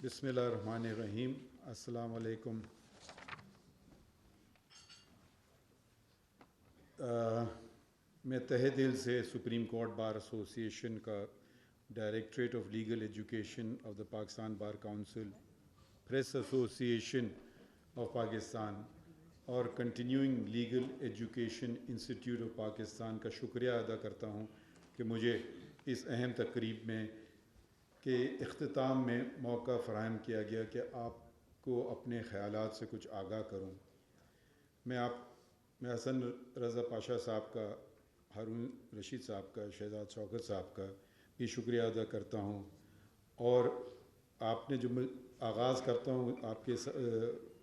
بسم اللہ الرحمن الرحیم. السلام علیکم. میں تہہ دل سے سپریم کورٹ بار ایسوسی ایشن کا directorate of legal education of the Pakistan bar council, press ایسوسی ایشن آف پاکستان اور continuing legal education institute of Pakistan کا شکریہ ادا کرتا ہوں کہ مجھے اس اہم تقریب میں کے اختتام میں موقع فراہم کیا گیا کہ آپ کو اپنے خیالات سے کچھ آگاہ کروں. میں حسن رضا پاشا صاحب کا، ہارون رشید صاحب کا، شہزاد شوکت صاحب کا بھی شکریہ ادا کرتا ہوں. اور آپ نے جو آغاز کرتا ہوں آپ کے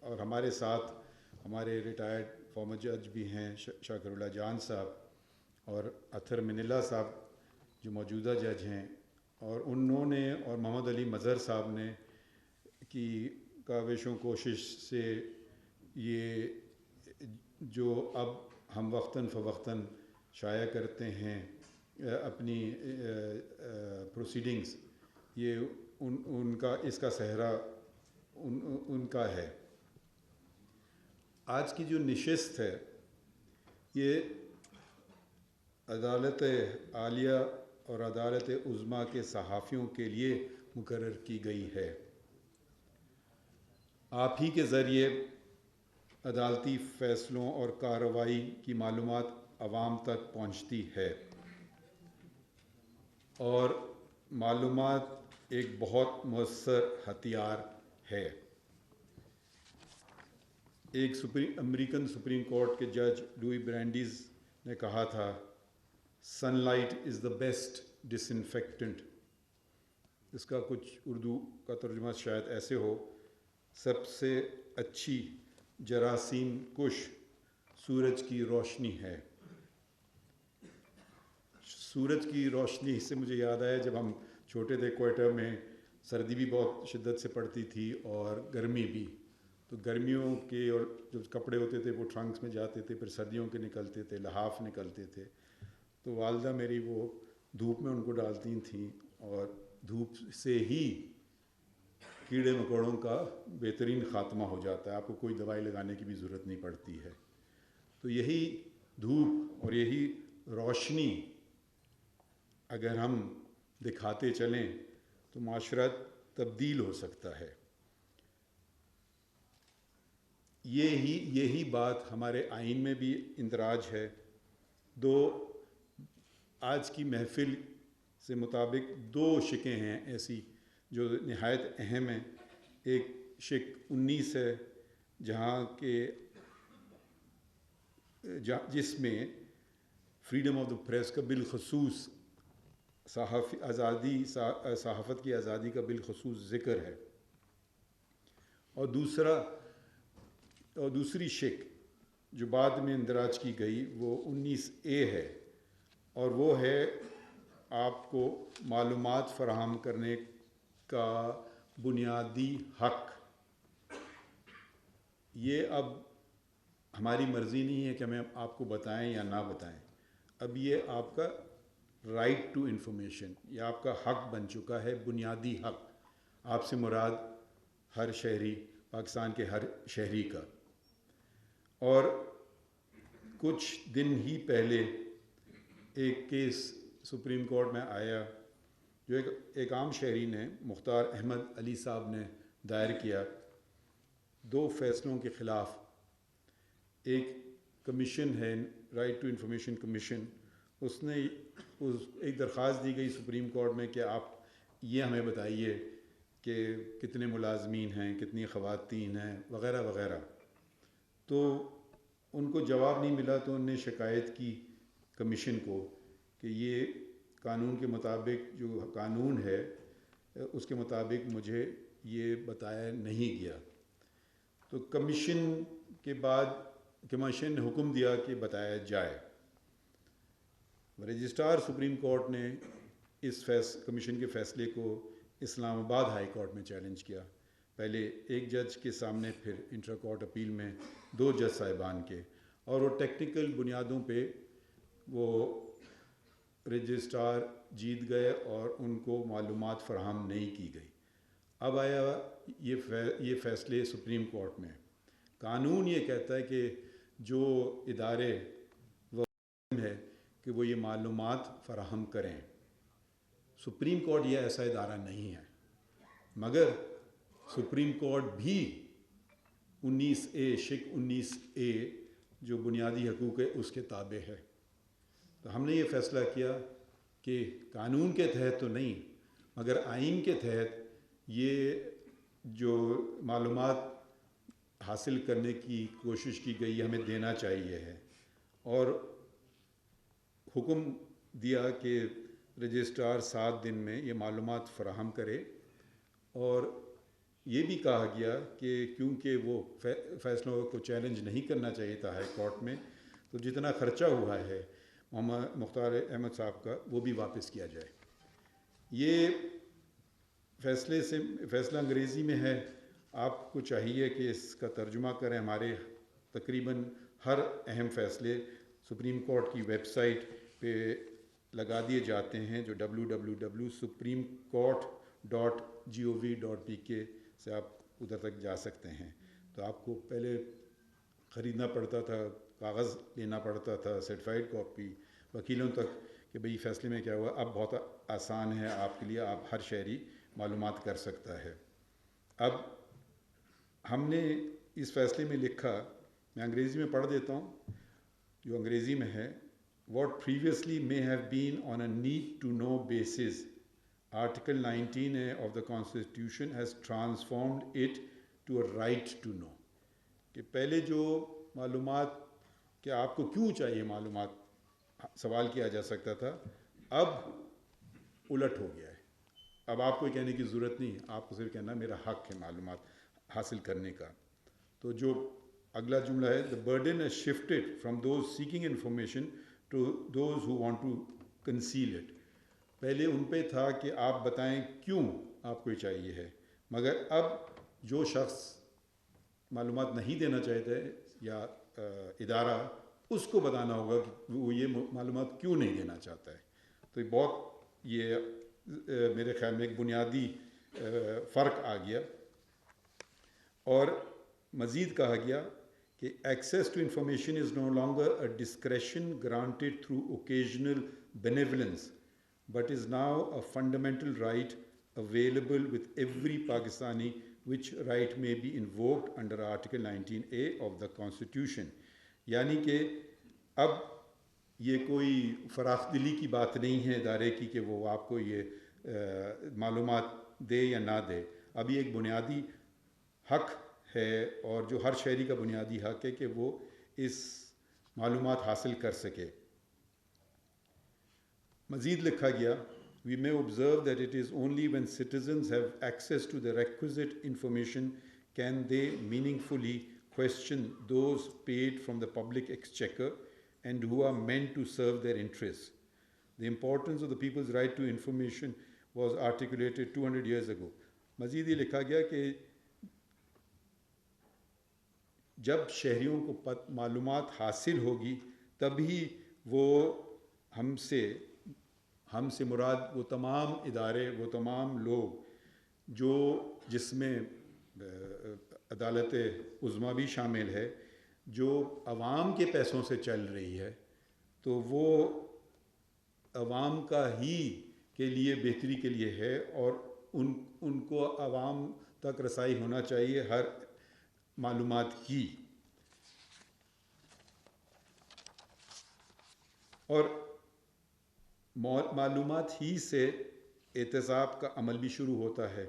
اور ہمارے ساتھ ہمارے ریٹائرڈ فارمر جج بھی ہیں شاکر اللہ جان صاحب اور اطہر من اللہ صاحب جو موجودہ جج ہیں، اور انہوں نے اور محمد علی مظہر صاحب نے کی کاوش و کوشش سے یہ جو اب ہم وقتاً فوقتاً شائع کرتے ہیں اپنی پروسیڈنگز، یہ ان کا اس کا صحرا ان کا ہے. آج کی جو نشست ہے یہ عدالت عالیہ اور عدالت عظمیٰ کے صحافیوں کے لیے مقرر کی گئی ہے. آپ ہی کے ذریعے عدالتی فیصلوں اور کارروائی کی معلومات عوام تک پہنچتی ہے، اور معلومات ایک بہت مؤثر ہتھیار ہے. ایک امریکن سپریم کورٹ کے جج لوئی برینڈیز نے کہا تھا، sunlight is the best disinfectant. اس کا کچھ اردو کا ترجمہ شاید ایسے ہو، سب سے اچھی جراثیم کش سورج کی روشنی ہے. سورج کی روشنی سے مجھے یاد آیا جب ہم چھوٹے تھے کوئٹہ میں سردی بھی بہت شدت سے پڑتی تھی اور گرمی بھی، تو گرمیوں کے اور جو کپڑے ہوتے تھے وہ ٹرنکس میں جاتے تھے، پھر سردیوں کے نکلتے تھے، لحاف نکلتے تھے. تو والدہ میری وہ دھوپ میں ان کو ڈالتی تھیں اور دھوپ سے ہی کیڑے مکوڑوں کا بہترین خاتمہ ہو جاتا ہے، آپ کو کوئی دوائی لگانے کی بھی ضرورت نہیں پڑتی ہے. تو یہی دھوپ اور یہی روشنی اگر ہم دکھاتے چلیں تو معاشرت تبدیل ہو سکتا ہے. یہی بات ہمارے آئین میں بھی اندراج ہے. آج کی محفل سے مطابق دو شقیں ہیں ایسی جو نہایت اہم ہیں. ایک شق 19 ہے جس میں فریڈم آف دا پریس کا بالخصوص صحافت کی آزادی کا بالخصوص ذکر ہے، اور دوسری شق جو بعد میں اندراج کی گئی وہ 19A ہے، اور وہ ہے آپ کو معلومات فراہم کرنے کا بنیادی حق. یہ اب ہماری مرضی نہیں ہے کہ ہمیں آپ کو بتائیں یا نہ بتائیں، اب یہ آپ کا رائٹ ٹو انفارمیشن، یہ آپ کا حق بن چکا ہے، بنیادی حق. آپ سے مراد ہر شہری، پاکستان کے ہر شہری کا. اور کچھ دن ہی پہلے ایک کیس سپریم کورٹ میں آیا جو ایک عام شہری نے، مختار احمد علی صاحب نے دائر کیا 2 فیصلوں کے خلاف. ایک کمیشن ہے رائٹ ٹو انفارمیشن کمیشن، اس نے ایک درخواست دی گئی سپریم کورٹ میں کہ آپ یہ ہمیں بتائیے کہ کتنے ملازمین ہیں، کتنی خواتین ہیں، وغیرہ وغیرہ. تو ان کو جواب نہیں ملا تو انہوں نے شکایت کی کمیشن کو کہ یہ قانون کے مطابق، جو قانون ہے اس کے مطابق مجھے یہ بتایا نہیں گیا. تو کمیشن نے حکم دیا کہ بتایا جائے. رجسٹرار سپریم کورٹ نے اس کمیشن کے فیصلے کو اسلام آباد ہائی کورٹ میں چیلنج کیا، پہلے ایک جج کے سامنے، پھر انٹرا کورٹ اپیل میں 2 جج صاحبان کے، اور وہ ٹیکنیکل بنیادوں پہ وہ رجسٹرار جیت گئے اور ان کو معلومات فراہم نہیں کی گئی. اب آیا یہ فیصلے سپریم کورٹ میں. قانون یہ کہتا ہے کہ جو ادارے وہ ہے کہ وہ یہ معلومات فراہم کریں. سپریم کورٹ یہ ایسا ادارہ نہیں ہے، مگر سپریم کورٹ بھی 19A جو بنیادی حقوق ہے اس کے تابع ہے. تو ہم نے یہ فیصلہ کیا کہ قانون کے تحت تو نہیں مگر آئین کے تحت یہ جو معلومات حاصل کرنے کی کوشش کی گئی ہمیں دینا چاہیے ہے، اور حکم دیا کہ رجسٹرار 7 دن میں یہ معلومات فراہم کرے. اور یہ بھی کہا گیا کہ کیونکہ وہ فیصلوں کو چیلنج نہیں کرنا چاہیے تھا ہائی کورٹ میں، تو جتنا خرچہ ہوا ہے محمد مختار احمد صاحب کا وہ بھی واپس کیا جائے. یہ فیصلہ انگریزی میں ہے. آپ کو چاہیے کہ اس کا ترجمہ کریں. ہمارے تقریباً ہر اہم فیصلے سپریم کورٹ کی ویب سائٹ پہ لگا دیے جاتے ہیں، جو www.supremecort.gov.pk سے آپ ادھر تک جا سکتے ہیں. تو آپ کو پہلے خریدنا پڑتا تھا، کاغذ لینا پڑتا تھا، سرٹیفائڈ کاپی وکیلوں تک کہ بھئی فیصلے میں کیا ہوا. اب بہت آسان ہے آپ کے لیے، آپ ہر شہری معلومات کر سکتا ہے. اب ہم نے اس فیصلے میں لکھا، میں انگریزی میں پڑھ دیتا ہوں جو انگریزی میں ہے. What previously may have been on a need to know basis, Article 19A of the Constitution has transformed it to a right to know. کہ پہلے جو معلومات کہ آپ کو کیوں چاہیے معلومات سوال کیا جا سکتا تھا، اب الٹ ہو گیا ہے. اب آپ کو کہنے کی ضرورت نہیں، آپ کو صرف کہنا میرا حق ہے معلومات حاصل کرنے کا. تو جو اگلا جملہ ہے، the burden has shifted from those seeking information to those who want to conceal it. پہلے ان پہ تھا کہ آپ بتائیں کیوں آپ کو چاہیے ہے، مگر اب جو شخص معلومات نہیں دینا چاہتے یا ادارہ، اس کو بتانا ہوگا کہ وہ یہ معلومات کیوں نہیں دینا چاہتا ہے. تو بہت یہ میرے خیال میں ایک بنیادی فرق آ گیا. اور مزید کہا گیا کہ access to information is no longer a discretion granted through occasional benevolence but is now a fundamental right available with every Pakistani, which right may be invoked under Article 19A of the Constitution. یعنی کہ اب یہ کوئی فراخ دلی کی بات نہیں ہے ادارے کی کہ وہ آپ کو یہ معلومات دے یا نہ دے. اب یہ ایک بنیادی حق ہے اور جو ہر شہری کا بنیادی حق ہے کہ وہ اس معلومات حاصل کر سکے. مزید لکھا گیا، we may observe that it is only when citizens have access to the requisite information can they meaningfully question those paid from the public exchequer and who are meant to serve their interests. The importance of the people's right to information was articulated 200 years ago. مزید یہ لکھا گیا کہ جب شہریوں کو معلومات حاصل ہوگی تبھی وہ ہم سے مراد وہ تمام ادارے، وہ تمام لوگ جو جس میں عدالت عظمیٰ بھی شامل ہے، جو عوام کے پیسوں سے چل رہی ہے، تو وہ عوام کا ہی کے لیے بہتری کے لیے ہے اور ان کو عوام تک رسائی ہونا چاہیے ہر معلومات کی. اور معلومات ہی سے احتساب کا عمل بھی شروع ہوتا ہے.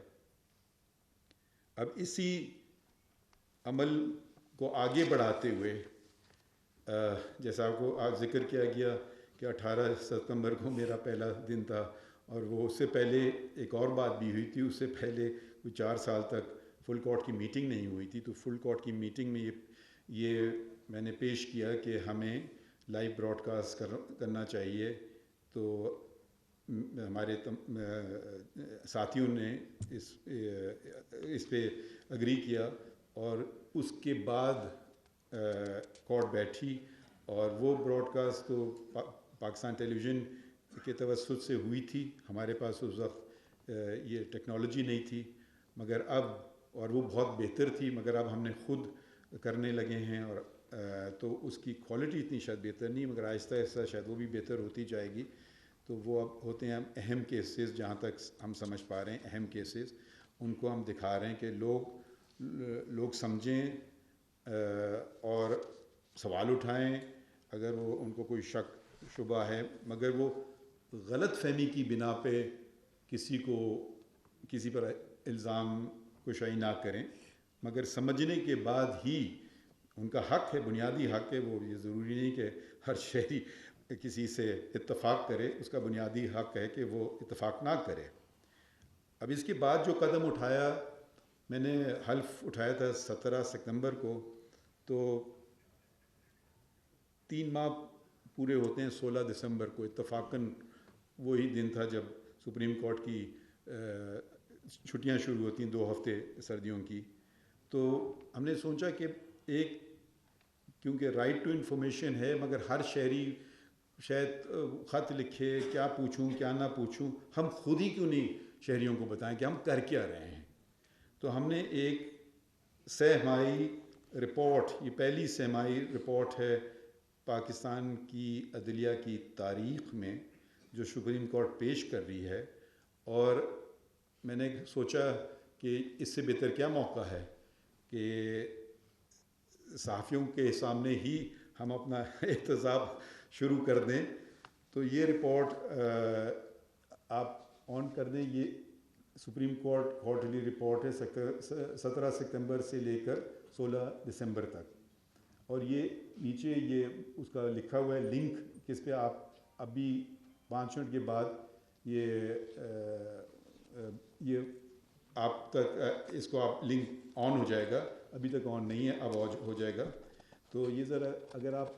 اب اسی عمل کو آگے بڑھاتے ہوئے جیسا آپ کو آج ذکر کیا گیا کہ 18 ستمبر کو میرا پہلا دن تھا، اور وہ اس سے پہلے ایک اور بات بھی ہوئی تھی. اس سے پہلے کوئی 4 سال تک فل کورٹ کی میٹنگ نہیں ہوئی تھی. تو فل کورٹ کی میٹنگ میں یہ میں نے پیش کیا کہ ہمیں لائیو براڈ کاسٹ کرنا چاہیے. تو ہمارے ساتھیوں نے اس پہ اگری کیا، اور اس کے بعد کورٹ بیٹھی اور وہ براڈ کاسٹ تو پاکستان ٹیلی ویژن کے توسط سے ہوئی تھی. ہمارے پاس اس وقت یہ ٹیکنالوجی نہیں تھی، مگر اب اور وہ بہت بہتر تھی، مگر اب ہم نے خود کرنے لگے ہیں، اور تو اس کی کوالٹی اتنی شاید بہتر نہیں، مگر آہستہ آہستہ شاید وہ بھی بہتر ہوتی جائے گی. تو وہ اب ہوتے ہیں اہم کیسز، جہاں تک ہم سمجھ پا رہے ہیں اہم کیسز، ان کو ہم دکھا رہے ہیں کہ لوگ سمجھیں اور سوال اٹھائیں اگر وہ ان کو کوئی شک شبہ ہے، مگر وہ غلط فہمی کی بنا پہ کسی پر الزام کشائی نہ کریں، مگر سمجھنے کے بعد ہی ان کا حق ہے، بنیادی حق ہے. وہ یہ ضروری نہیں کہ ہر شہری کسی سے اتفاق کرے، اس کا بنیادی حق ہے کہ وہ اتفاق نہ کرے. اب اس کے بعد جو قدم اٹھایا، میں نے حلف اٹھایا تھا 17 ستمبر کو، تو 3 ماہ پورے ہوتے ہیں 16 دسمبر کو. اتفاقاً وہی دن تھا جب سپریم کورٹ کی چھٹیاں شروع ہوتی ہیں، 2 ہفتے سردیوں کی. تو ہم نے سوچا کہ کیونکہ رائٹ ٹو انفارمیشن ہے، مگر ہر شہری شاید خط لکھے، کیا پوچھوں کیا نہ پوچھوں، ہم خود ہی کیوں نہیں شہریوں کو بتائیں کہ ہم کر کیا رہے ہیں. تو ہم نے ایک 6 ماہی رپورٹ، یہ پہلی 6 ماہی رپورٹ ہے پاکستان کی عدلیہ کی تاریخ میں جو سپریم کورٹ پیش کر رہی ہے. اور میں نے سوچا کہ اس سے بہتر کیا موقع ہے کہ صحافیوں کے سامنے ہی ہم اپنا احتساب شروع کر دیں. تو یہ رپورٹ آپ آن کر دیں، یہ سپریم کورٹ کوارٹرلی رپورٹ ہے 17 ستمبر سے لے کر 16 دسمبر تک. اور یہ نیچے یہ اس کا لکھا ہوا ہے لنک، کس پہ آپ ابھی 5 منٹ کے بعد یہ آپ تک اس کو آپ لنک آن ہو جائے گا. ابھی تک آن نہیں ہے، اب ہو جائے گا. تو یہ ذرا اگر آپ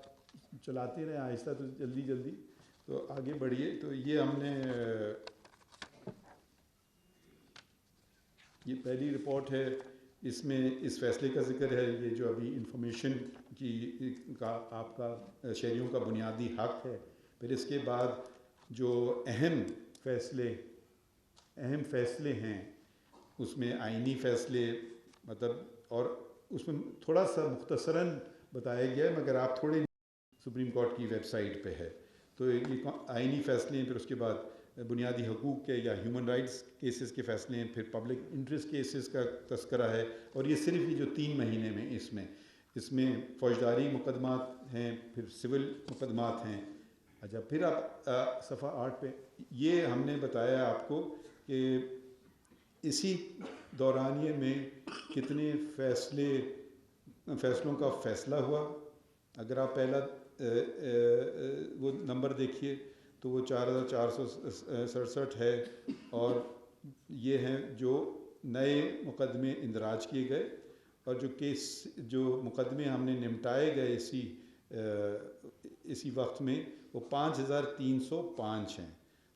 چلاتے رہیں آہستہ تو جلدی تو آگے بڑھیے. تو یہ ہم نے یہ پہلی رپورٹ ہے، اس میں اس فیصلے کا ذکر ہے، یہ جو ابھی انفارمیشن کا آپ کا شہریوں کا بنیادی حق ہے. پھر اس کے بعد جو اہم فیصلے ہیں، اس میں آئینی فیصلے مطلب، اور اس میں تھوڑا سا مختصراً بتایا گیا ہے، مگر آپ تھوڑے سپریم کورٹ کی ویب سائٹ پہ ہے. تو یہ آئینی فیصلے ہیں، پھر اس کے بعد بنیادی حقوق کے یا ہیومن رائٹس کیسز کے فیصلے ہیں، پھر پبلک انٹرسٹ کیسز کا تذکرہ ہے. اور یہ صرف یہ جو 3 مہینے میں اس میں فوجداری مقدمات ہیں، پھر سول مقدمات ہیں. اچھا، پھر آپ صفحہ 8 پہ یہ ہم نے بتایا آپ کو کہ اسی دورانیے میں کتنے فیصلوں کا فیصلہ ہوا. اگر آپ پہلا وہ نمبر دیکھیے تو وہ 4467 ہے، اور یہ ہیں جو نئے مقدمے اندراج کیے گئے، اور جو مقدمے ہم نے نمٹائے گئے اسی وقت میں وہ 5305 ہیں.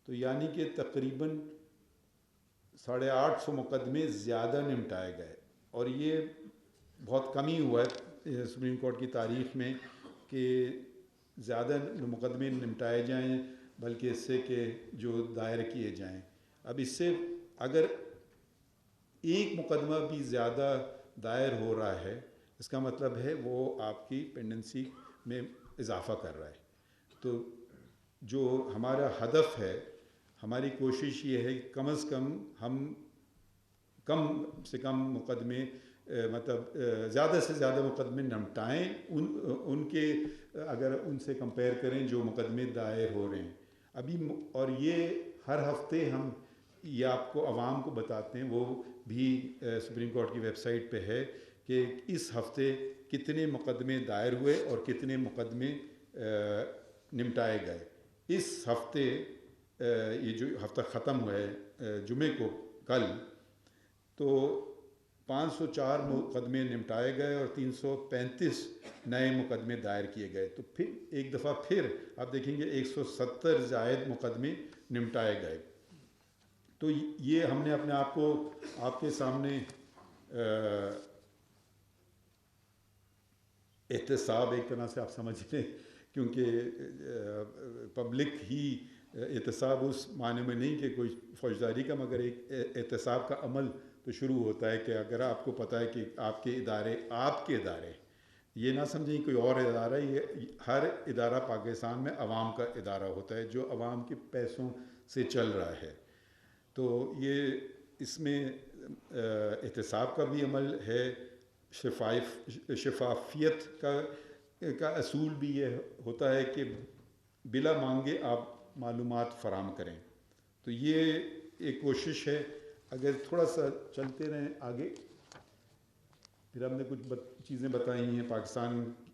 تو یعنی کہ تقریباً 850 مقدمے زیادہ نمٹائے گئے. اور یہ بہت کمی ہوا ہے سپریم کورٹ کی تاریخ میں کہ زیادہ مقدمے نمٹائے جائیں، بلکہ اس سے کہ جو دائر کیے جائیں. اب اس سے اگر ایک مقدمہ بھی زیادہ دائر ہو رہا ہے، اس کا مطلب ہے وہ آپ کی پینڈنسی میں اضافہ کر رہا ہے. تو جو ہمارا ہدف ہے، ہماری کوشش یہ ہے کہ کم از کم ہم کم سے کم مقدمے مطلب زیادہ سے زیادہ مقدمے نمٹائیں ان کے، اگر ان سے کمپیئر کریں جو مقدمے دائر ہو رہے ہیں ابھی. اور یہ ہر ہفتے ہم یہ آپ کو عوام کو بتاتے ہیں، وہ بھی سپریم کورٹ کی ویب سائٹ پہ ہے کہ اس ہفتے کتنے مقدمے دائر ہوئے اور کتنے مقدمے نمٹائے گئے. اس ہفتے یہ جو ہفتہ ختم ہوا ہے جمعے کو کل، تو 504 مقدمے نمٹائے گئے اور 335 نئے مقدمے دائر کیے گئے. تو پھر ایک دفعہ پھر آپ دیکھیں گے 170 زائد مقدمے نمٹائے گئے. تو یہ ہم نے اپنے آپ کو آپ کے سامنے احتساب ایک طرح سے آپ سمجھ لیں، کیونکہ پبلک ہی احتساب اس معنی میں نہیں کہ کوئی فوجداری کا، مگر ایک احتساب کا عمل تو شروع ہوتا ہے کہ اگر آپ کو پتہ ہے کہ آپ کے ادارے یہ نہ سمجھیں کوئی اور ادارہ، یہ ہر ادارہ پاکستان میں عوام کا ادارہ ہوتا ہے جو عوام کے پیسوں سے چل رہا ہے. تو یہ اس میں احتساب کا بھی عمل ہے، شفافیت کا اصول بھی یہ ہوتا ہے کہ بلا مانگے آپ معلومات فراہم کریں. تو یہ ایک کوشش ہے. اگر تھوڑا سا چلتے رہیں آگے، پھر ہم نے کچھ چیزیں بتائی ہیں. پاکستان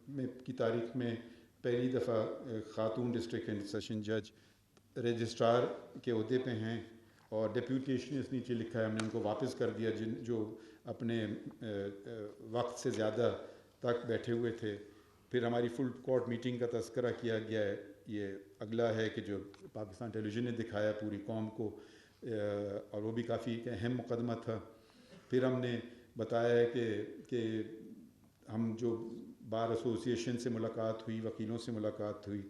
میں کی تاریخ میں پہلی دفعہ خاتون ڈسٹرکٹ اینڈ سیشن جج رجسٹرار کے عہدے پہ ہیں، اور ڈیپوٹیشن اس نیچے لکھا ہے، ہم نے ان کو واپس کر دیا جو اپنے وقت سے زیادہ تک بیٹھے ہوئے تھے. پھر ہماری فل کورٹ میٹنگ کا تذکرہ کیا گیا ہے. یہ اگلا ہے کہ جو پاکستان ٹیلی ویژن نے دکھایا پوری قوم کو، اور وہ بھی کافی ایک اہم مقدمہ تھا. پھر ہم نے بتایا ہے کہ ہم جو بار ایسوسیشن سے ملاقات ہوئی، وکیلوں سے ملاقات ہوئی،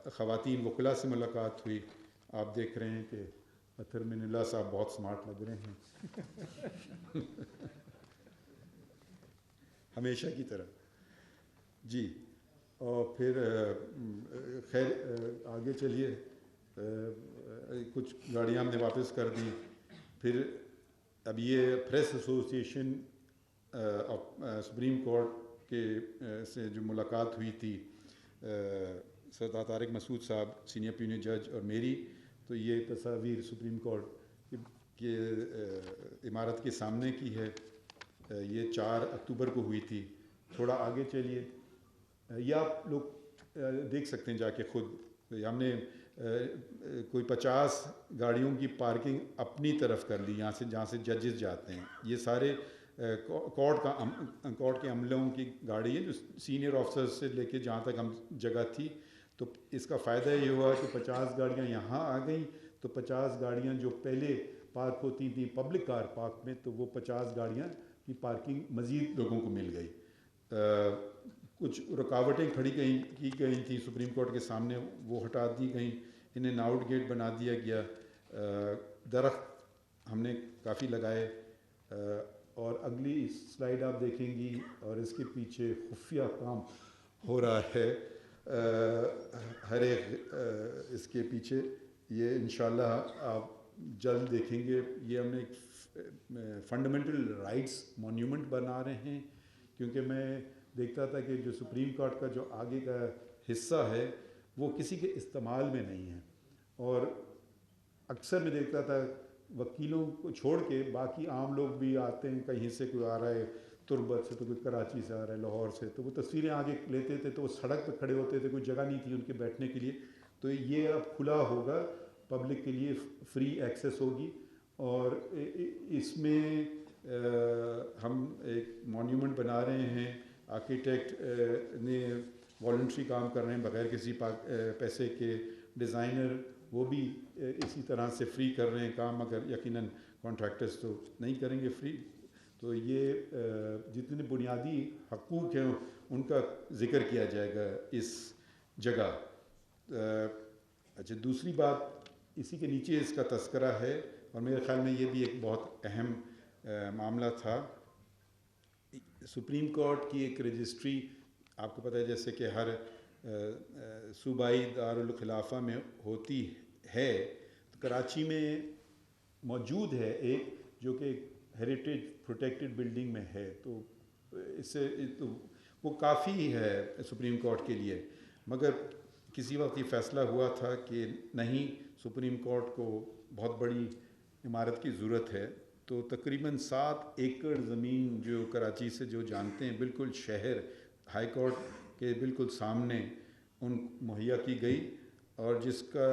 خواتین وکلاء سے ملاقات ہوئی. آپ دیکھ رہے ہیں کہ اطہر من اللہ صاحب بہت سمارٹ لگ رہے ہیں ہمیشہ کی طرح. جی، اور پھر خیر آگے چلیے. کچھ گاڑیاں ہم نے واپس کر دی. پھر اب یہ پریس ایسوسیشن سپریم کورٹ کے سے جو ملاقات ہوئی تھی سردار طارق مسعود صاحب سینئر پیونیر جج اور میری، تو یہ تصاویر سپریم کورٹ کے عمارت کے سامنے کی ہے. یہ 4 اکتوبر کو ہوئی تھی. تھوڑا آگے چلیے، یہ آپ لوگ دیکھ سکتے ہیں جا کے خود. ہم نے کوئی 50 گاڑیوں کی پارکنگ اپنی طرف کر لی جہاں سے ججز جاتے ہیں. یہ سارے کورٹ کے عملوں کی گاڑی ہے جو سینئر آفیسر سے لے کے جہاں تک ہم جگہ تھی. تو اس کا فائدہ یہ ہوا کہ 50 گاڑیاں یہاں آ گئیں، تو 50 گاڑیاں جو پہلے پارک ہوتی تھیں پبلک کار پارک میں، تو وہ 50 گاڑیاں کی پارکنگ مزید لوگوں کو مل گئی. کچھ رکاوٹیں کھڑی کی گئی تھیں سپریم کورٹ کے سامنے، وہ ہٹا دی گئیں. انہیں آؤٹ گیٹ بنا دیا گیا. درخت ہم نے کافی لگائے. اور اگلی سلائیڈ آپ دیکھیں گی، اور اس کے پیچھے خفیہ کام ہو رہا ہے ہر ایک اس کے پیچھے. یہ انشاءاللہ آپ جلد دیکھیں گے. یہ ہم نے ایک فنڈامنٹل رائٹس مونیومنٹ بنا رہے ہیں، کیونکہ میں دیکھتا تھا کہ جو سپریم کورٹ کا جو آگے کا حصہ ہے وہ کسی کے استعمال میں نہیں ہے. اور اکثر میں دیکھتا تھا وکیلوں کو چھوڑ کے باقی عام لوگ بھی آتے ہیں، کہیں سے کوئی آ رہا ہے تربت سے، تو کوئی کراچی سے آ رہا ہے، لاہور سے، تو وہ تصویریں آگے لیتے تھے. تو وہ سڑک پہ کھڑے ہوتے تھے، کوئی جگہ نہیں تھی ان کے بیٹھنے کے لیے. تو یہ اب کھلا ہوگا پبلک کے لیے، فری ایکسیس ہوگی. اور اس میں ہم ایک مونیومنٹ بنا رہے ہیں. آرکیٹیکٹ نے والنٹری کام کر رہے ہیں بغیر کسی پیسے کے. ڈیزائنر وہ بھی اسی طرح سے فری کر رہے ہیں کام، مگر یقیناً کانٹریکٹرز تو نہیں کریں گے فری. تو یہ جتنے بنیادی حقوق ہیں ان کا ذکر کیا جائے گا اس جگہ. اچھا، دوسری بات اسی کے نیچے اس کا تذکرہ ہے، اور میرے خیال میں یہ بھی ایک بہت اہم معاملہ تھا. سپریم کورٹ کی ایک رجسٹری آپ کو پتہ ہے جیسے کہ ہر صوبائی دارالخلافہ میں ہوتی ہے، تو کراچی میں موجود ہے ایک جو کہ ہیریٹیج پروٹیکٹڈ بلڈنگ میں ہے. تو اس سے تو وہ کافی ہے سپریم کورٹ کے لیے. مگر کسی وقت یہ فیصلہ ہوا تھا کہ نہیں، سپریم کورٹ کو بہت بڑی عمارت کی ضرورت ہے. تو تقریباً 7 ایکڑ زمین جو کراچی سے جو جانتے ہیں بالکل شہر ہائی کورٹ کے بالکل سامنے ان مہیا کی گئی، اور جس کا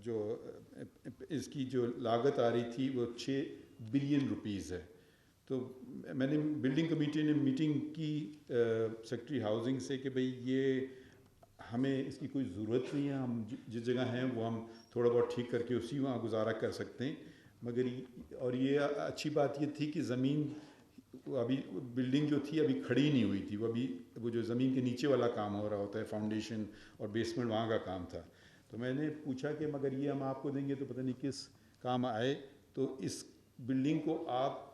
جو اس کی جو لاگت آ رہی تھی وہ 6 بلین روپیز ہے. تو میں نے بلڈنگ کمیٹی نے میٹنگ کی سیکرٹری ہاؤسنگ سے کہ بھئی یہ ہمیں اس کی کوئی ضرورت نہیں ہے، ہم جس جگہ ہیں وہ ہم تھوڑا بہت ٹھیک کر کے اسی وہاں گزارا کر سکتے ہیں. مگر اور یہ اچھی بات یہ تھی کہ زمین ابھی بلڈنگ جو تھی ابھی کھڑی نہیں ہوئی تھی، وہ جو زمین کے نیچے والا کام ہو رہا ہوتا ہے، فاؤنڈیشن اور بیسمنٹ، وہاں کا کام تھا. تو میں نے پوچھا کہ مگر یہ ہم آپ کو دیں گے تو پتہ نہیں کس کام آئے. تو اس بلڈنگ کو آپ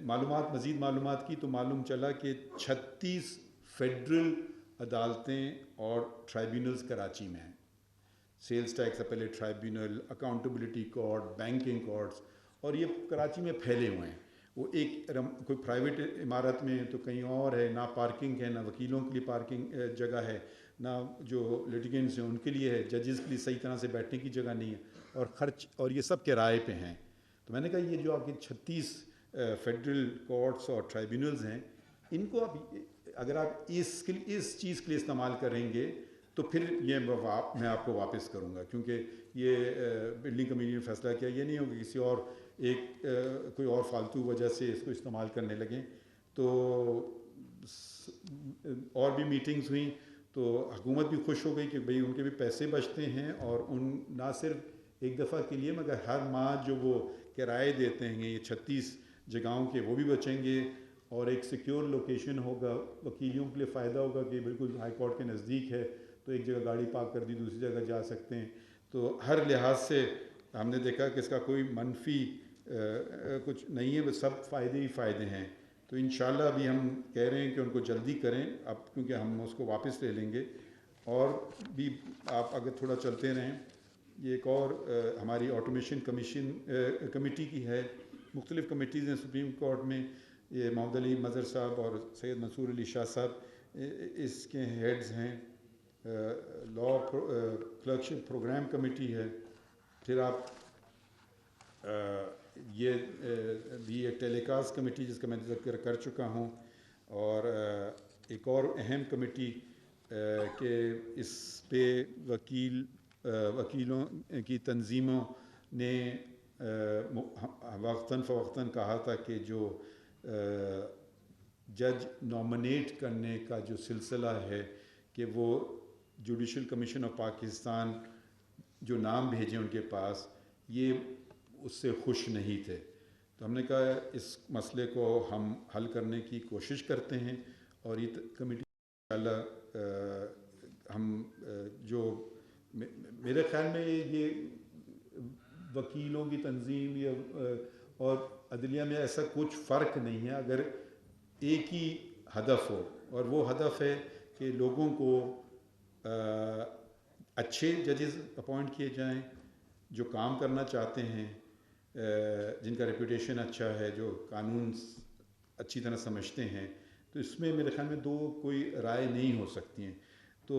معلومات مزید معلومات کی تو معلوم چلا کہ 36 فیڈرل عدالتیں اور ٹرائبیونلز کراچی میں ہیں. Sales tax appellate tribunal, accountability court, banking courts, اور یہ کراچی میں پھیلے ہوئے ہیں. وہ ایک کوئی پرائیویٹ عمارت میں تو کہیں اور ہے, نہ پارکنگ ہے, نہ وکیلوں کے لیے پارکنگ جگہ ہے, نہ جو لیٹیگنٹس ہیں ان کے لیے ہے, ججز کے لیے صحیح طرح سے بیٹھنے کی جگہ نہیں ہے, اور خرچ, اور یہ سب کرائے پہ ہیں. تو میں نے کہا یہ جو آپ کے 36 فیڈرل کورٹس اور ٹرائبیونلز ہیں, ان کو آپ اگر آپ اس چیز کے لیے استعمال کریں گے تو پھر یہ میں آپ کو واپس کروں گا, کیونکہ یہ بلڈنگ کمیٹی نے فیصلہ کیا یہ نہیں ہوگا کسی اور ایک کوئی اور فالتو وجہ سے اس کو استعمال کرنے لگیں. تو اور بھی میٹنگز ہوئیں تو حکومت بھی خوش ہو گئی کہ بھئی ان کے بھی پیسے بچتے ہیں, اور ان نہ صرف ایک دفعہ کے لیے مگر ہر ماہ جو وہ کرائے دیتے ہیں یہ 36 جگہوں کے وہ بھی بچیں گے, اور ایک سیکیور لوکیشن ہوگا, وکیلوں کے لیے فائدہ ہوگا کہ بالکل ہائی کورٹ کے نزدیک ہے تو ایک جگہ گاڑی پارک کر دی دوسری جگہ جا سکتے ہیں. تو ہر لحاظ سے ہم نے دیکھا کہ اس کا کوئی منفی کچھ نہیں ہے, بس سب فائدے ہی فائدے ہیں. تو انشاءاللہ ابھی ہم کہہ رہے ہیں کہ ان کو جلدی کریں اب, کیونکہ ہم اس کو واپس لے لیں گے. اور بھی آپ اگر تھوڑا چلتے رہیں, یہ ایک اور ہماری آٹومیشن کمیٹی کی ہے, مختلف کمیٹیز ہیں سپریم کورٹ میں, یہ محمد علی مظہر صاحب اور سید منصور علی شاہ صاحب اس کے ہیڈز ہیں. لا کلرکشپ پروگرام کمیٹی ہے. پھر آپ یہ بھی ایک ٹیلی کاسٹ کمیٹی جس کا میں ذکر کر چکا ہوں, اور ایک اور اہم کمیٹی کہ اس پہ وکیلوں کی تنظیموں نے وقتاً فوقتاً کہا تھا کہ جو جج نامنیٹ کرنے کا جو سلسلہ ہے کہ وہ جوڈیشل کمیشن آف پاکستان جو نام بھیجیں ان کے پاس, یہ اس سے خوش نہیں تھے. تو ہم نے کہا اس مسئلے کو ہم حل کرنے کی کوشش کرتے ہیں, اور یہ کمیٹی انشاءاللہ ہم جو میرے خیال میں یہ وکیلوں کی تنظیم یا اور عدلیہ میں ایسا کچھ فرق نہیں ہے اگر ایک ہی ہدف ہو, اور وہ ہدف ہے کہ لوگوں کو اچھے ججز اپوائنٹ کیے جائیں جو کام کرنا چاہتے ہیں, جن کا ریپوٹیشن اچھا ہے, جو قانون اچھی طرح سمجھتے ہیں. تو اس میں میرے خیال میں دو کوئی رائے نہیں ہو سکتی ہیں. تو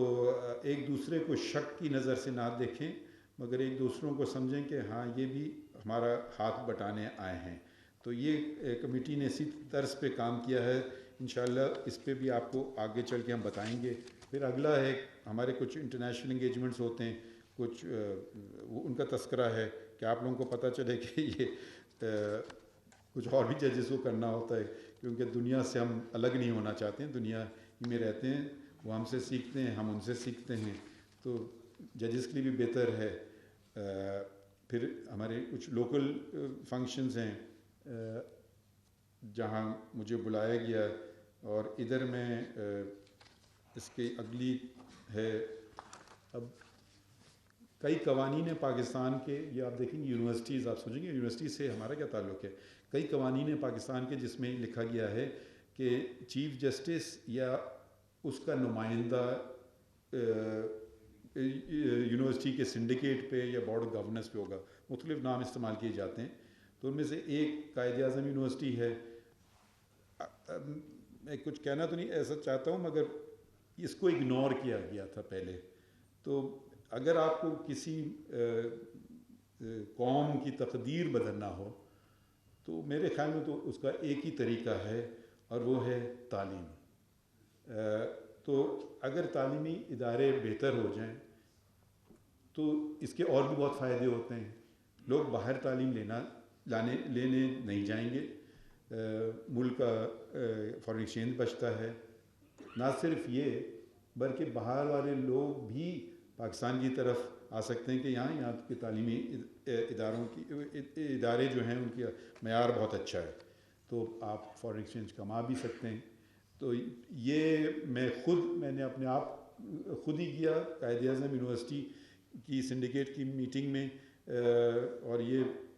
ایک دوسرے کو شک کی نظر سے نہ دیکھیں, مگر ایک دوسروں کو سمجھیں کہ ہاں یہ بھی ہمارا ہاتھ بٹانے آئے ہیں. تو یہ کمیٹی نے اسی طرز پہ کام کیا ہے. انشاءاللہ اس پہ بھی آپ کو آگے چل کے ہم بتائیں گے. پھر اگلا ہے ہمارے کچھ انٹرنیشنل انگیجمنٹس ہوتے ہیں, کچھ ان کا تذکرہ ہے کہ آپ لوگوں کو پتہ چلے کہ یہ کچھ اور بھی ججز کو کرنا ہوتا ہے, کیونکہ دنیا سے ہم الگ نہیں ہونا چاہتے ہیں, دنیا ہی میں رہتے ہیں, وہ ہم سے سیکھتے ہیں, ہم ان سے سیکھتے ہیں. تو ججز کے لیے بھی بہتر ہے. پھر ہمارے کچھ لوکل فنکشنز ہیں جہاں مجھے بلایا گیا, اور ادھر میں اس کی اگلی ہے. اب کئی قوانین ہیں پاکستان کے, یہ آپ دیکھیں گے یونیورسٹیز, آپ سوچیں گے یونیورسٹی سے ہمارا کیا تعلق ہے. کئی قوانین ہیں پاکستان کے جس میں لکھا گیا ہے کہ چیف جسٹس یا اس کا نمائندہ یونیورسٹی کے سنڈیکیٹ پہ یا بورڈ آف گورننس پہ ہوگا. مختلف نام استعمال کیے جاتے ہیں. تو ان میں سے ایک قائد اعظم یونیورسٹی ہے. میں کچھ کہنا تو نہیں ایسا چاہتا ہوں, مگر اس کو اگنور کیا گیا تھا پہلے. تو اگر آپ کو کسی قوم کی تقدیر بدلنا ہو تو میرے خیال میں تو اس کا ایک ہی طریقہ ہے, اور وہ ہے تعلیم. تو اگر تعلیمی ادارے بہتر ہو جائیں تو اس کے اور بھی بہت فائدے ہوتے ہیں. لوگ باہر تعلیم لینے نہیں جائیں گے, ملک کا فارن ایکسچینج بچتا ہے. نہ صرف یہ بلکہ باہر والے لوگ بھی پاکستان کی طرف آ سکتے ہیں کہ یہاں کے تعلیمی ادارے جو ہیں ان کی معیار بہت اچھا ہے, تو آپ فارن ایکسچینج کما بھی سکتے ہیں. تو یہ میں نے اپنے آپ خود ہی کیا قائد اعظم یونیورسٹی کی سنڈیکیٹ کی میٹنگ میں, اور یہ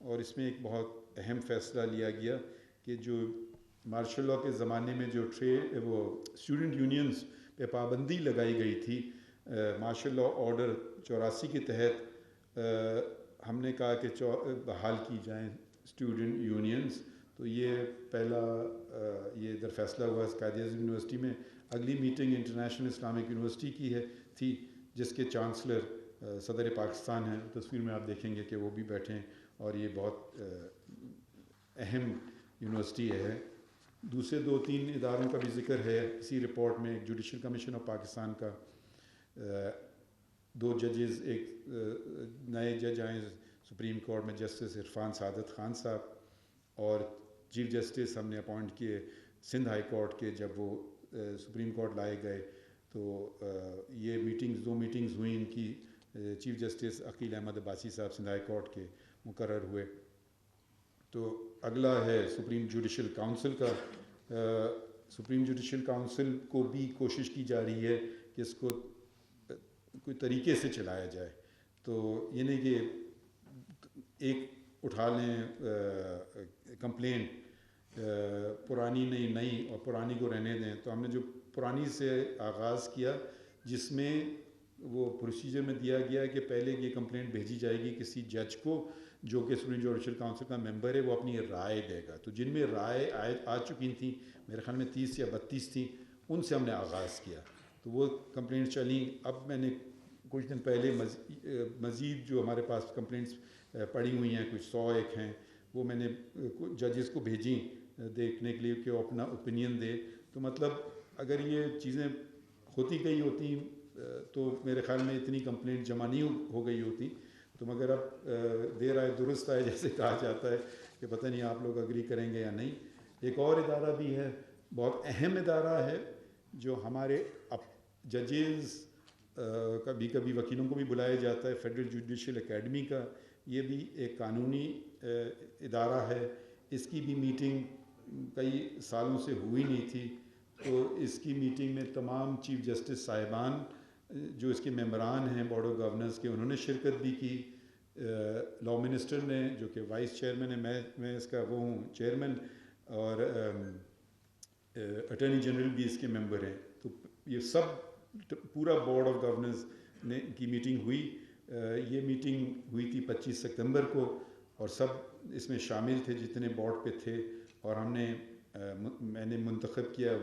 اور اس میں ایک بہت اہم فیصلہ لیا گیا کہ جو مارشل لاء کے زمانے میں جو وہ اسٹوڈنٹ یونینز پہ پابندی لگائی گئی تھی مارشل لاء آرڈر 84 کے تحت ہم نے کہا کہ بحال کی جائیں اسٹوڈنٹ یونینز. تو یہ پہلا یہ ادھر فیصلہ ہوا قائد اعظم یونیورسٹی میں. اگلی میٹنگ انٹرنیشنل اسلامک یونیورسٹی کی تھی جس کے چانسلر صدر پاکستان ہیں. تصویر میں آپ دیکھیں گے کہ وہ بھی بیٹھے ہیں اور یہ بہت اہم یونیورسٹی ہے. دوسرے 2-3 اداروں کا بھی ذکر ہے اسی رپورٹ میں. ایک جوڈیشل کمیشن آف پاکستان کا 2 ججز، ایک نئے جج آئے سپریم کورٹ میں جسٹس عرفان سعادت خان صاحب، اور چیف جسٹس ہم نے اپوائنٹ کیے سندھ ہائی کورٹ کے. جب وہ سپریم کورٹ لائے گئے تو یہ میٹنگز 2 میٹنگز ہوئیں ان کی. چیف جسٹس عقیل احمد عباسی صاحب سندھ ہائی کورٹ کے مقرر ہوئے. تو اگلا ہے سپریم جوڈیشل کاؤنسل کا. سپریم جوڈیشل کاؤنسل کو بھی کوشش کی جا رہی ہے کہ اس کو کوئی طریقے سے چلایا جائے. تو یہ نہیں کہ ایک اٹھا لیں کمپلینٹ پرانی نہیں نئی اور پرانی کو رہنے دیں. تو ہم نے جو پرانی سے آغاز کیا جس میں وہ پروسیجر میں دیا گیا کہ پہلے یہ کمپلینٹ بھیجی جائے گی کسی جج کو جو کہ سپریم جوڈیشل کاؤنسل کا ممبر ہے، وہ اپنی رائے دے گا. تو جن میں رائے آ چکی تھیں میرے خیال میں 30 یا 32 تھیں، ان سے ہم نے آغاز کیا. تو وہ کمپلینٹ چلیں. اب میں نے کچھ دن پہلے مزید جو ہمارے پاس کمپلینٹس پڑی ہوئی ہیں کچھ 101 ہیں، وہ میں نے ججز کو بھیجیں دیکھنے کے لیے کہ وہ اپنا اوپینین دے. تو مطلب اگر یہ چیزیں ہوتی گئی ہوتی تو میرے خیال میں اتنی کمپلینٹ جمع نہیں ہو گئی ہوتی. تو مگر اب دیر آئے درست آئے جیسے کہا جاتا ہے کہ پتہ نہیں آپ لوگ اگری کریں گے یا نہیں. ایک اور ادارہ بھی ہے، بہت اہم ادارہ ہے، جو ہمارے ججز کبھی کبھی وکیلوں کو بھی بلایا جاتا ہے، فیڈرل جوڈیشل اکیڈمی کا. یہ بھی ایک قانونی ادارہ ہے. اس کی بھی میٹنگ کئی سالوں سے ہوئی نہیں تھی. تو اس کی میٹنگ میں تمام چیف جسٹس صاحبان جو اس کے ممبران ہیں بورڈ آف گورننس کے، انہوں نے شرکت بھی کی. لاء منسٹر نے جو کہ وائس چیئرمین ہے، میں اس کا وہ ہوں چیئرمین، اور اٹارنی جنرل بھی اس کے ممبر ہیں. تو یہ سب پورا بورڈ آف گورننس کی میٹنگ ہوئی. یہ میٹنگ ہوئی تھی 25 ستمبر کو، اور سب اس میں شامل تھے جتنے بورڈ پہ تھے. اور میں نے منتخب کیا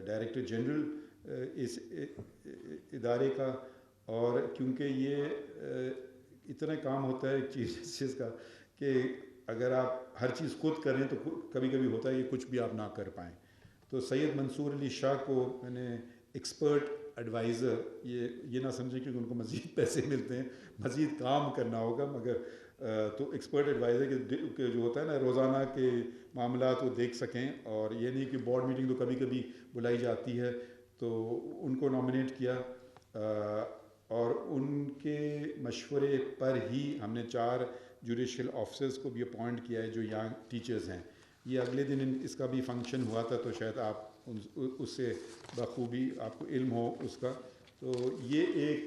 ڈائریکٹر جنرل اس ادارے کا. اور کیونکہ یہ اتنا کام ہوتا ہے چیف جسٹس کا کہ اگر آپ ہر چیز خود کریں تو کبھی کبھی ہوتا ہے کہ کچھ بھی آپ نہ کر پائیں. تو سید منصور علی شاہ کو میں نے ایکسپرٹ ایڈوائزر، یہ نہ سمجھیں کہ ان کو مزید پیسے ملتے ہیں، مزید کام کرنا ہوگا، مگر تو ایکسپرٹ ایڈوائزر کے جو ہوتا ہے نا روزانہ کے معاملات وہ دیکھ سکیں. اور یہ نہیں کہ بورڈ میٹنگ تو کبھی کبھی بلائی جاتی ہے تو ان کو نامنیٹ کیا. اور ان کے مشورے پر ہی ہم نے 4 جوڈیشل آفیسرز کو بھی اپوائنٹ کیا ہے جو ینگ ٹیچرز ہیں. یہ اگلے دن اس کا بھی فنکشن ہوا تھا، تو شاید آپ اس سے بخوبی آپ کو علم ہو اس کا. تو یہ ایک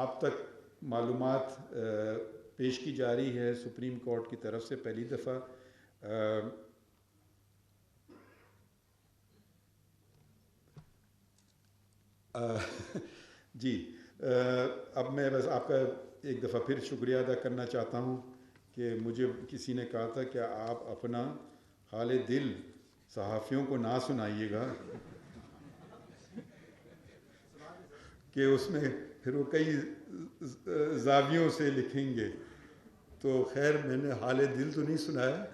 آپ تک معلومات پیش کی جا رہی ہے سپریم کورٹ کی طرف سے پہلی دفعہ. جی اب میں بس آپ کا ایک دفعہ پھر شکریہ ادا کرنا چاہتا ہوں کہ مجھے کسی نے کہا تھا کہ آپ اپنا حال دل صحافیوں کو نہ سنائیے گا کہ اس میں پھر وہ کئی زاویوں سے لکھیں گے. تو خیر میں نے حال دل تو نہیں سنایا،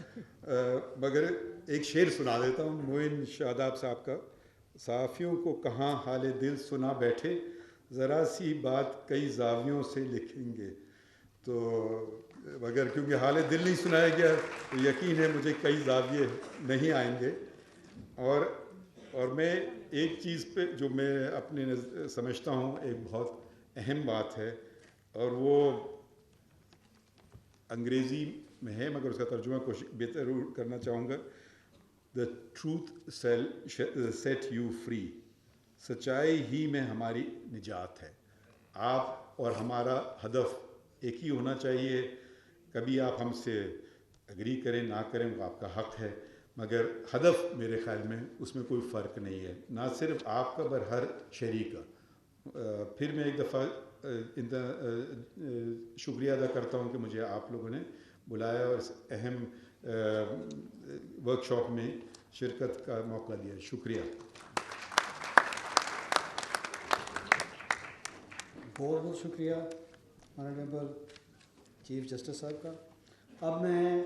مگر ایک شعر سنا دیتا ہوں معین شاداب صاحب کا. صحافیوں کو کہاں حال دل سنا بیٹھے، ذرا سی بات کئی زاویوں سے لکھیں گے. تو مگر کیونکہ حال دل نہیں سنایا گیا تو یقین ہے مجھے کئی زاویے نہیں آئیں گے. اور میں ایک چیز پہ جو میں اپنے سمجھتا ہوں ایک بہت اہم بات ہے، اور وہ انگریزی میں ہے مگر اس کا ترجمہ بہتر کرنا چاہوں گا. The truth shall set you free. سچائی ہی میں ہماری نجات ہے. آپ اور ہمارا ہدف ایک ہی ہونا چاہیے. کبھی آپ ہم سے اگری کریں نہ کریں وہ آپ کا حق ہے, مگر ہدف میرے خیال میں اس میں کوئی فرق نہیں ہے, نہ صرف آپ کا بر ہر شہری کا. پھر میں ایک دفعہ شکریہ ادا کرتا ہوں کہ مجھے آپ لوگوں نے بلایا اور اس اہم ورک شاپ میں شرکت کا موقع دیا. شکریہ. بہت بہت شکریہ آنریبل چیف جسٹس صاحب کا. اب میں